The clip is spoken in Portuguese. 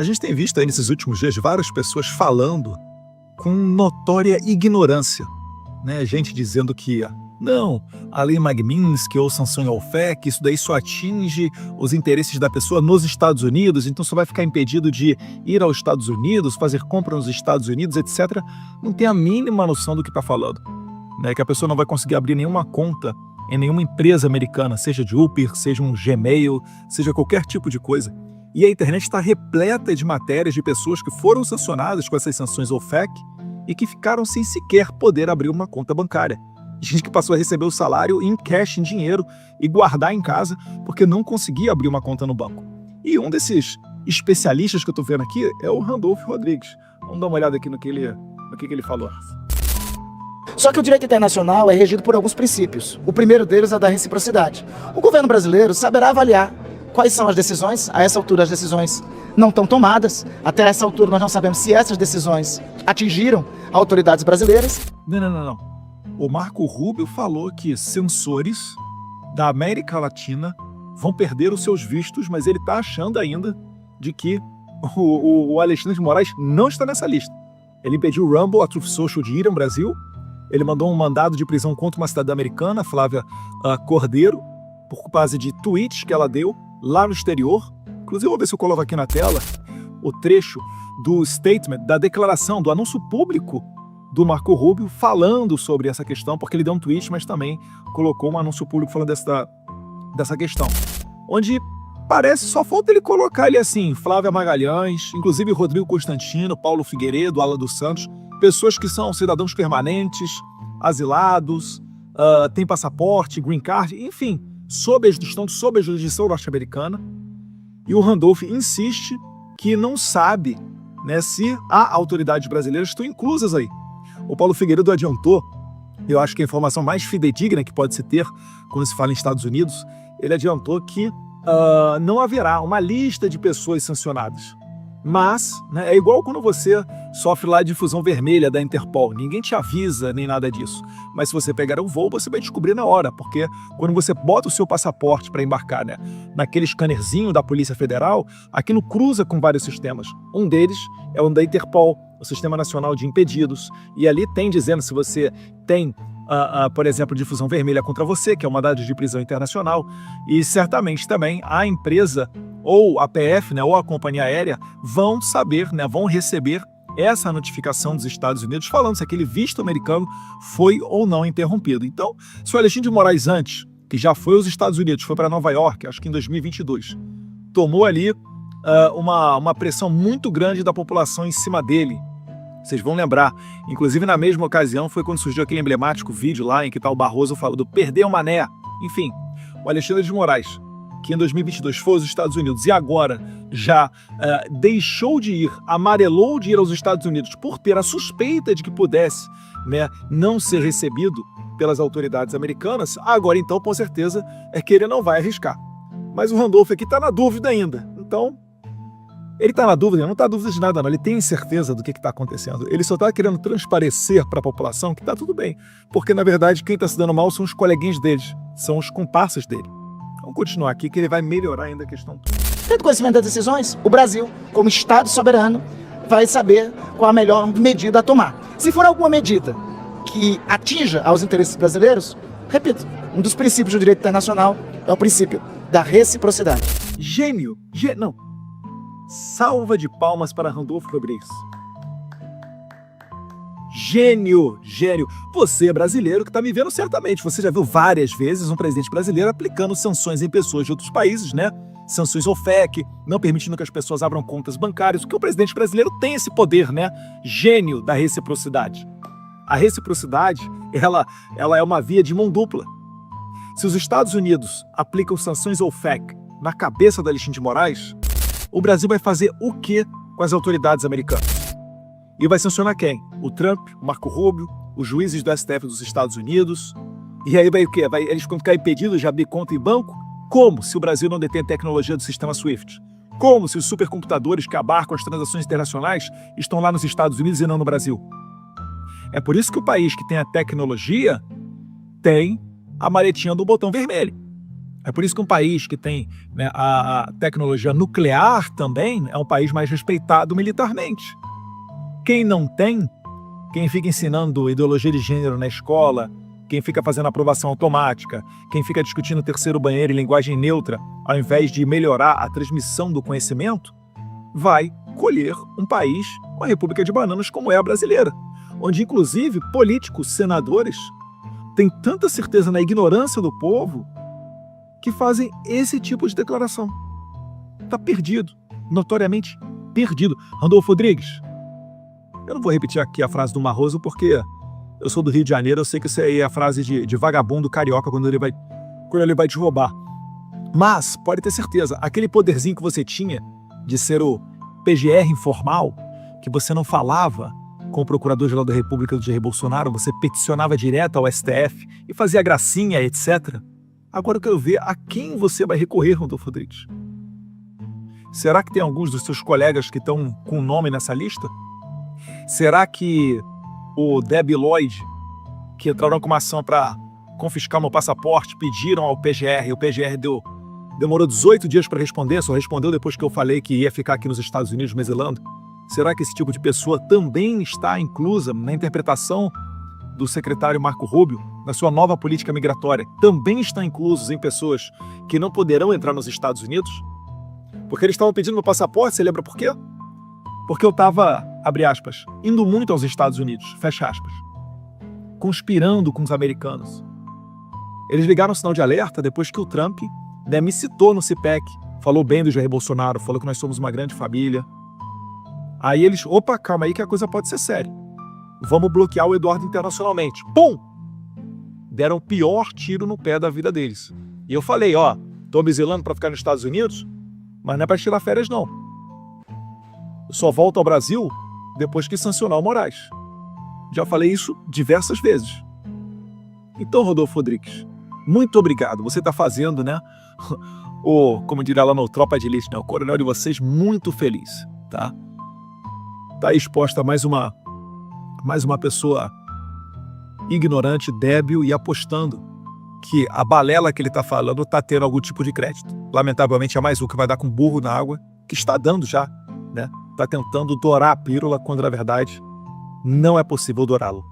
A gente tem visto aí nesses últimos dias várias pessoas falando com notória ignorância, né? Gente dizendo que não, a lei Magnitsky ou sanção OFAC, isso daí só atinge os interesses da pessoa nos Estados Unidos, então só vai ficar impedido de ir aos Estados Unidos, fazer compra nos Estados Unidos, etc. Não tem a mínima noção do que está falando, né? Que a pessoa não vai conseguir abrir nenhuma conta em nenhuma empresa americana, seja de Uber, seja um Gmail, seja qualquer tipo de coisa. E a internet está repleta de matérias de pessoas que foram sancionadas com essas sanções OFAC e que ficaram sem sequer poder abrir uma conta bancária. Gente que passou a receber o salário em cash, em dinheiro, e guardar em casa porque não conseguia abrir uma conta no banco. E um desses especialistas que eu estou vendo aqui é o Randolph Rodrigues. Vamos dar uma olhada aqui no que ele falou. Só que o direito internacional é regido por alguns princípios. O primeiro deles é da reciprocidade. O governo brasileiro saberá avaliar quais são as decisões. A essa altura as decisões não estão tomadas. Até essa altura nós não sabemos se essas decisões atingiram autoridades brasileiras. Não. O Marco Rubio falou que censores da América Latina vão perder os seus vistos, mas ele está achando ainda de que o Alexandre de Moraes não está nessa lista. Ele impediu o Rumble, a Truth Social, de ir ao Brasil. Ele mandou um mandado de prisão contra uma cidadã americana, Flávia Cordeiro, por base de tweets que ela deu lá no exterior. Inclusive, eu vou ver se eu coloco aqui na tela o trecho do statement, da declaração, do anúncio público do Marco Rubio falando sobre essa questão, porque ele deu um tweet, mas também colocou um anúncio público falando dessa questão. Onde parece, só falta ele colocar ele assim, Flávia Magalhães, inclusive Rodrigo Constantino, Paulo Figueiredo, Ala dos Santos, pessoas que são cidadãos permanentes, asilados, têm passaporte, green card, enfim, estão sob a jurisdição norte-americana. E o Randolph insiste que não sabe, né, se há autoridades brasileiras que estão inclusas aí. O Paulo Figueiredo adiantou, eu acho que a informação mais fidedigna que pode se ter quando se fala em Estados Unidos, ele adiantou que não haverá uma lista de pessoas sancionadas. Mas, né, é igual quando você sofre lá difusão vermelha da Interpol. Ninguém te avisa nem nada disso. Mas se você pegar um voo, você vai descobrir na hora, porque quando você bota o seu passaporte para embarcar, né, naquele scannerzinho da Polícia Federal, aquilo cruza com vários sistemas. Um deles é o da Interpol, o Sistema Nacional de Impedidos. E ali tem dizendo se você tem, por exemplo, difusão vermelha contra você, que é um mandado de prisão internacional. E certamente também a empresa ou a PF, né, ou a companhia aérea, vão saber, né, vão receber essa notificação dos Estados Unidos falando se aquele visto americano foi ou não interrompido. Então, se o Alexandre de Moraes antes, que já foi aos Estados Unidos, foi para Nova York, acho que em 2022, tomou ali uma pressão muito grande da população em cima dele. Vocês vão lembrar, inclusive na mesma ocasião foi quando surgiu aquele emblemático vídeo lá em que tá o Barroso falando perdeu o mané. Enfim, o Alexandre de Moraes, que em 2022 foi aos Estados Unidos e agora já deixou de ir, amarelou de ir aos Estados Unidos por ter a suspeita de que pudesse, né, não ser recebido pelas autoridades americanas, agora então com certeza é que ele não vai arriscar. Mas o Randolph aqui está na dúvida ainda, então ele está na dúvida, não está dúvida de nada não, ele tem certeza do que está acontecendo, ele só está querendo transparecer para a população que está tudo bem, porque na verdade quem está se dando mal são os coleguinhas deles, são os comparsas dele. Vamos continuar aqui que ele vai melhorar ainda a questão toda. Tendo conhecimento das decisões, o Brasil, como Estado soberano, vai saber qual a melhor medida a tomar. Se for alguma medida que atinja aos interesses brasileiros, repito, um dos princípios do direito internacional é o princípio da reciprocidade. Gênio! Não. Salva de palmas para Randolph Rodrigues. Gênio! Você é brasileiro que está me vendo certamente. Você já viu várias vezes um presidente brasileiro aplicando sanções em pessoas de outros países, né? Sanções OFAC, não permitindo que as pessoas abram contas bancárias, porque o presidente brasileiro tem esse poder, né? Gênio da reciprocidade. A reciprocidade, ela é uma via de mão dupla. Se os Estados Unidos aplicam sanções OFAC na cabeça da Alexandre de Moraes, o Brasil vai fazer o quê com as autoridades americanas? E vai sancionar quem? O Trump, o Marco Rubio, os juízes do STF dos Estados Unidos. E aí vai o quê? Eles vão ficar impedidos de abrir conta em banco? Como se o Brasil não detém tecnologia do sistema SWIFT? Como se os supercomputadores que abarcam as transações internacionais estão lá nos Estados Unidos e não no Brasil? É por isso que o país que tem a tecnologia tem a maletinha do botão vermelho. É por isso que um país que tem, né, a tecnologia nuclear também é um país mais respeitado militarmente. Quem não tem, quem fica ensinando ideologia de gênero na escola, quem fica fazendo aprovação automática, quem fica discutindo o terceiro banheiro em linguagem neutra, ao invés de melhorar a transmissão do conhecimento, vai colher um país, uma república de bananas como é a brasileira, onde inclusive políticos, senadores, têm tanta certeza na ignorância do povo que fazem esse tipo de declaração. Está perdido, notoriamente perdido. Randolfo Rodrigues, eu não vou repetir aqui a frase do Barroso porque eu sou do Rio de Janeiro, eu sei que isso aí é a frase de vagabundo carioca quando ele vai te roubar. Mas, pode ter certeza, aquele poderzinho que você tinha de ser o PGR informal, que você não falava com o Procurador-Geral da República do Jair Bolsonaro, você peticionava direto ao STF e fazia gracinha, etc. Agora eu quero ver a quem você vai recorrer, Randolfo Rodrigues. Será que tem alguns dos seus colegas que estão com o nome nessa lista? Será que o Debi Lloyd, que entraram com uma ação para confiscar meu passaporte, pediram ao PGR, e o PGR demorou 18 dias para responder, só respondeu depois que eu falei que ia ficar aqui nos Estados Unidos me exilando? Será que esse tipo de pessoa também está inclusa na interpretação do secretário Marco Rubio, na sua nova política migratória? Também está inclusos em pessoas que não poderão entrar nos Estados Unidos? Porque eles estavam pedindo meu passaporte, você lembra por quê? Porque eu estava, abre aspas, indo muito aos Estados Unidos, fecha aspas, conspirando com os americanos. Eles ligaram o sinal de alerta depois que o Trump, né, me citou no CPEC, falou bem do Jair Bolsonaro, falou que nós somos uma grande família. Aí eles, opa, calma aí que a coisa pode ser séria. Vamos bloquear o Eduardo internacionalmente. Pum! Deram o pior tiro no pé da vida deles. E eu falei, ó, tô me exilando para ficar nos Estados Unidos, mas não é para tirar férias não. Eu só volto ao Brasil depois que sancionar o Moraes. Já falei isso diversas vezes. Então, Rodolfo Rodrigues, muito obrigado. Você está fazendo, né, como diria lá no Tropa de Elite, né, o coronel de vocês muito feliz, tá? Tá exposta a mais uma pessoa ignorante, débil e apostando que a balela que ele está falando está tendo algum tipo de crédito. Lamentavelmente é mais um que vai dar com burro na água, que está dando já, né? Está tentando dourar a pílula quando na verdade não é possível dourá-lo.